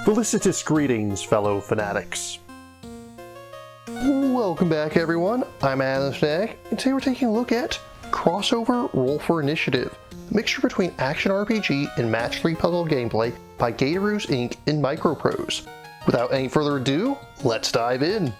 Felicitous greetings, fellow fanatics. Welcome back, everyone. I'm Fanatic, and today we're taking a look at CrossOver Roll for Initiative, a mixture between action RPG and match 3 puzzle gameplay by Gatoroo's Inc. and MicroProse. Without any further ado, let's dive in.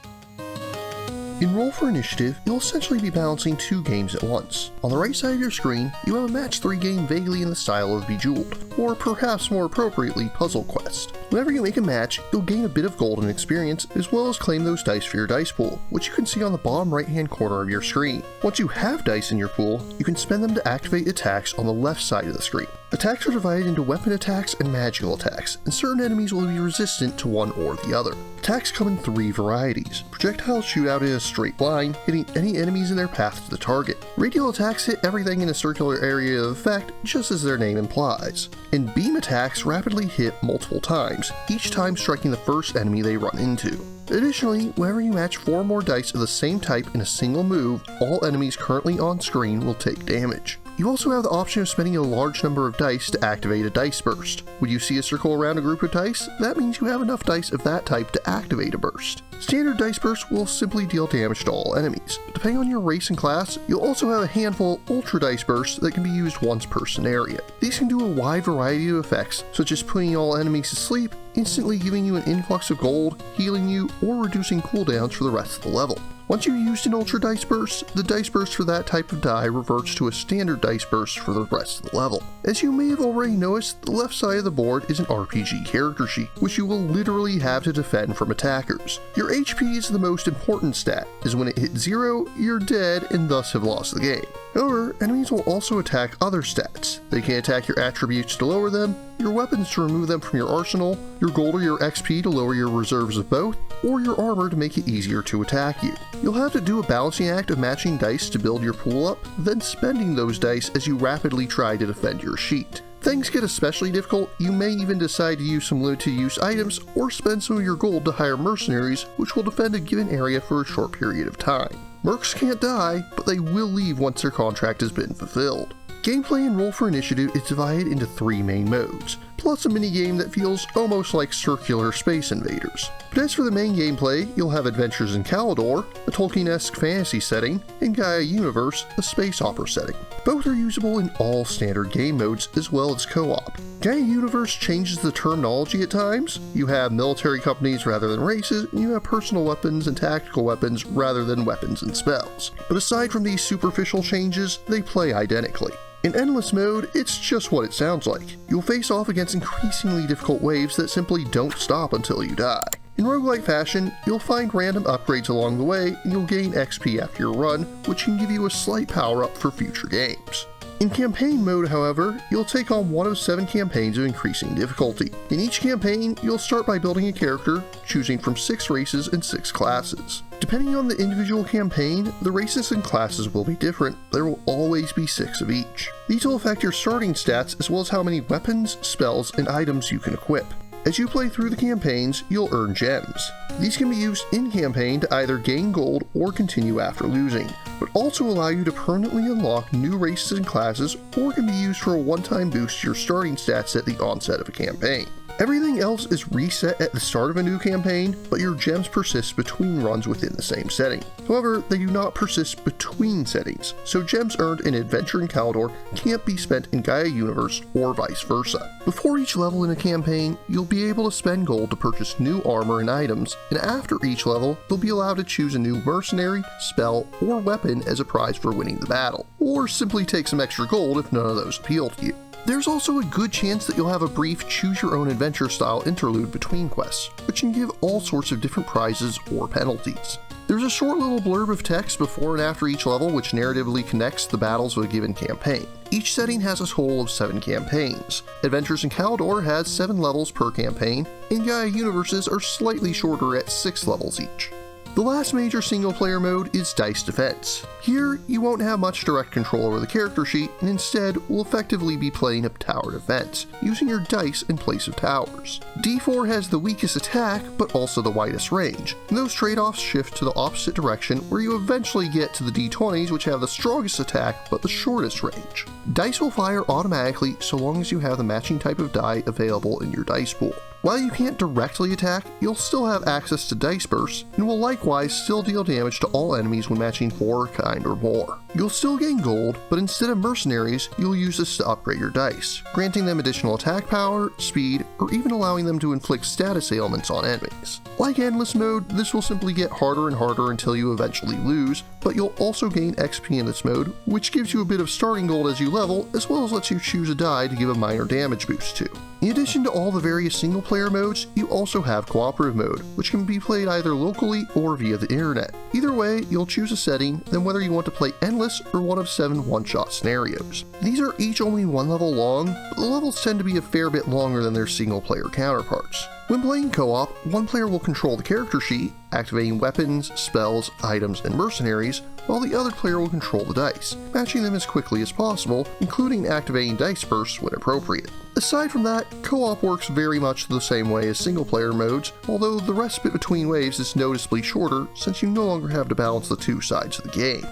In Roll for Initiative, you'll essentially be balancing two games at once. On the right side of your screen, you have a match 3 game vaguely in the style of Bejeweled, or perhaps more appropriately, Puzzle Quest. Whenever you make a match, you'll gain a bit of gold and experience, as well as claim those dice for your dice pool, which you can see on the bottom right hand corner of your screen. Once you have dice in your pool, you can spend them to activate attacks on the left side of the screen. Attacks are divided into weapon attacks and magical attacks, and certain enemies will be resistant to one or the other. Attacks come in 3 varieties. Projectiles shoot out in a straight line, hitting any enemies in their path to the target. Radial attacks hit everything in a circular area of effect, just as their name implies. And beam attacks rapidly hit multiple times, each time striking the first enemy they run into. Additionally, whenever you match 4 more dice of the same type in a single move, all enemies currently on screen will take damage. You also have the option of spending a large number of dice to activate a dice burst. When you see a circle around a group of dice, that means you have enough dice of that type to activate a burst. Standard dice bursts will simply deal damage to all enemies. Depending on your race and class, you'll also have a handful of ultra dice bursts that can be used once per scenario. These can do a wide variety of effects, such as putting all enemies to sleep, instantly giving you an influx of gold, healing you, or reducing cooldowns for the rest of the level. Once you've used an ultra dice burst, the dice burst for that type of die reverts to a standard dice burst for the rest of the level. As you may have already noticed, the left side of the board is an RPG character sheet, which you will literally have to defend from attackers. Your HP is the most important stat, as when it hits 0, you're dead and thus have lost the game. However, enemies will also attack other stats. They can attack your attributes to lower them, your weapons to remove them from your arsenal, your gold or your XP to lower your reserves of both, or your armor to make it easier to attack you. You'll have to do a balancing act of matching dice to build your pool up, then spending those dice as you rapidly try to defend your sheet. Things get especially difficult, you may even decide to use some limited use items or spend some of your gold to hire mercenaries, which will defend a given area for a short period of time. Mercs can't die, but they will leave once their contract has been fulfilled. Gameplay in Roll for Initiative is divided into 3 main modes, plus a minigame that feels almost like circular Space Invaders. But as for the main gameplay, you'll have Adventures in Calidor, a Tolkien-esque fantasy setting, and Gaia Universe, a space opera setting. Both are usable in all standard game modes as well as co-op. Gaia Universe changes the terminology at times. You have military companies rather than races, and you have personal weapons and tactical weapons rather than weapons and spells. But aside from these superficial changes, they play identically. In Endless Mode, it's just what it sounds like. You'll face off against increasingly difficult waves that simply don't stop until you die. In roguelike fashion, you'll find random upgrades along the way, and you'll gain XP after your run, which can give you a slight power up for future games. In campaign mode, however, you'll take on one of 7 campaigns of increasing difficulty. In each campaign, you'll start by building a character, choosing from 6 races and 6 classes. Depending on the individual campaign, the races and classes will be different. There will always be 6 of each. These will affect your starting stats as well as how many weapons, spells, and items you can equip. As you play through the campaigns, you'll earn gems. These can be used in-campaign to either gain gold or continue after losing, but also allow you to permanently unlock new races and classes, or can be used for a one-time boost to your starting stats at the onset of a campaign. Everything else is reset at the start of a new campaign, but your gems persist between runs within the same setting. However, they do not persist between settings, so gems earned in Adventure in Calidor can't be spent in Gaia Universe or vice versa. Before each level in a campaign, you'll be able to spend gold to purchase new armor and items, and after each level, you'll be allowed to choose a new mercenary, spell, or weapon as a prize for winning the battle, or simply take some extra gold if none of those appeal to you. There's also a good chance that you'll have a brief choose-your-own-adventure style interlude between quests, which can give all sorts of different prizes or penalties. There's a short little blurb of text before and after each level which narratively connects the battles of a given campaign. Each setting has a total of 7 campaigns. Adventures in Calidor has 7 levels per campaign, and Gaia Universes are slightly shorter at 6 levels each. The last major single-player mode is Dice Defense. Here, you won't have much direct control over the character sheet, and instead will effectively be playing a tower defense, using your dice in place of towers. D4 has the weakest attack, but also the widest range, and those trade-offs shift to the opposite direction where you eventually get to the D20s, which have the strongest attack, but the shortest range. Dice will fire automatically so long as you have the matching type of die available in your dice pool. While you can't directly attack, you'll still have access to dice bursts, and will likewise still deal damage to all enemies when matching 4 kind or more. You'll still gain gold, but instead of mercenaries, you'll use this to upgrade your dice, granting them additional attack power, speed, or even allowing them to inflict status ailments on enemies. Like Endless mode, this will simply get harder and harder until you eventually lose, but you'll also gain XP in this mode, which gives you a bit of starting gold as you level, as well as lets you choose a die to give a minor damage boost to. In addition to all the various single player modes, you also have cooperative mode, which can be played either locally or via the internet. Either way, you'll choose a setting, then whether you want to play endless or one of 7 one-shot scenarios. These are each only 1 level long, but the levels tend to be a fair bit longer than their single player counterparts. When playing co-op, one player will control the character sheet, activating weapons, spells, items, and mercenaries, while the other player will control the dice, matching them as quickly as possible, including activating dice bursts when appropriate. Aside from that, co-op works very much the same way as single player modes, although the respite between waves is noticeably shorter since you no longer have to balance the 2 sides of the game.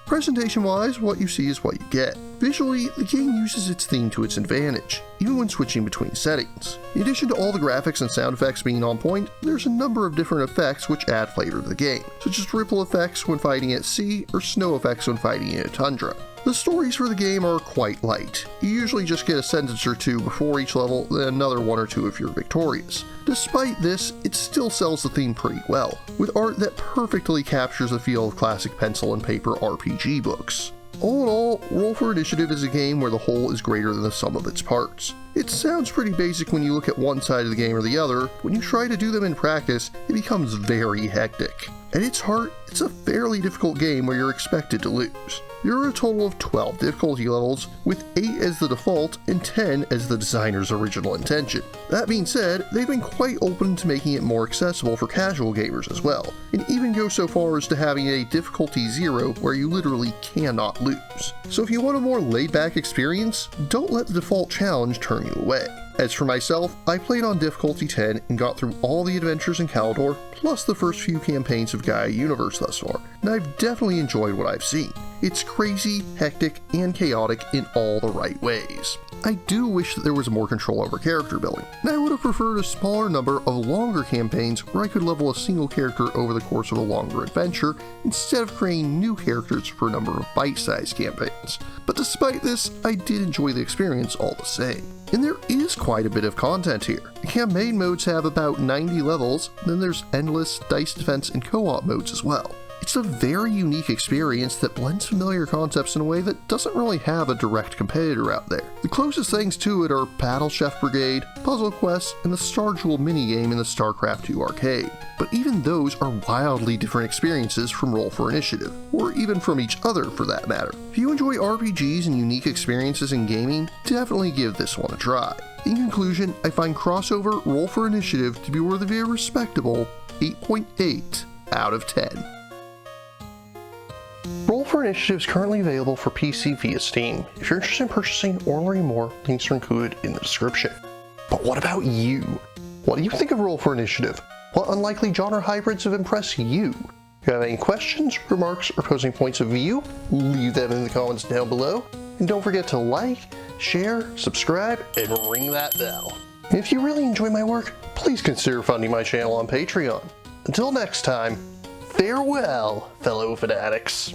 Presentation-wise, what you see is what you get. Visually, the game uses its theme to its advantage, even when switching between settings. In addition to all the graphics and sound effects being on point, there's a number of different effects which add flavor to the game, such as ripple effects when fighting at sea or snow effects when fighting in a tundra. The stories for the game are quite light. You usually just get a sentence or 2 before each level, then another 1 or 2 if you're victorious. Despite this, it still sells the theme pretty well, with art that perfectly captures the feel of classic pencil and paper RPG books. All in all, Roll for Initiative is a game where the whole is greater than the sum of its parts. It sounds pretty basic when you look at one side of the game or the other, but when you try to do them in practice, it becomes very hectic. At its heart, it's a fairly difficult game where you're expected to lose. There are a total of 12 difficulty levels, with 8 as the default and 10 as the designer's original intention. That being said, they've been quite open to making it more accessible for casual gamers as well, and even go so far as to having a difficulty 0 where you literally cannot lose. So if you want a more laid-back experience, don't let the default challenge turn you away. As for myself, I played on difficulty 10 and got through all the adventures in Caldor, plus the first few campaigns of Gaia Universe thus far, and I've definitely enjoyed what I've seen. It's crazy, hectic, and chaotic in all the right ways. I do wish that there was more control over character building, and I would have preferred a smaller number of longer campaigns where I could level a single character over the course of a longer adventure, instead of creating new characters for a number of bite-sized campaigns. But despite this, I did enjoy the experience all the same. And there is quite a bit of content here. The campaign modes have about 90 levels, then there's endless, dice defense, and co-op modes as well. It's a very unique experience that blends familiar concepts in a way that doesn't really have a direct competitor out there. The closest things to it are Battle Chef Brigade, Puzzle Quest, and the Star Jewel minigame in the StarCraft II arcade. But even those are wildly different experiences from Roll for Initiative, or even from each other for that matter. If you enjoy RPGs and unique experiences in gaming, definitely give this one a try. In conclusion, I find CrossOver Roll for Initiative to be worthy of a respectable 8.8 out of 10. Roll for Initiative is currently available for PC via Steam. If you're interested in purchasing or learning more, links are included in the description. But what about you? What do you think of Roll for Initiative? What unlikely genre hybrids have impressed you? If you have any questions, remarks, or opposing points of view, leave them in the comments down below. And don't forget to like, share, subscribe, and ring that bell. And if you really enjoy my work, please consider funding my channel on Patreon. Until next time, farewell, fellow fanatics.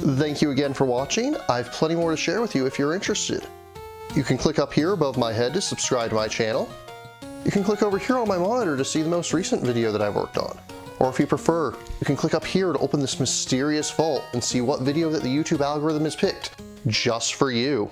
Thank you again for watching. I have plenty more to share with you if you're interested. You can click up here above my head to subscribe to my channel. You can click over here on my monitor to see the most recent video that I've worked on. Or if you prefer, you can click up here to open this mysterious vault and see what video that the YouTube algorithm has picked just for you.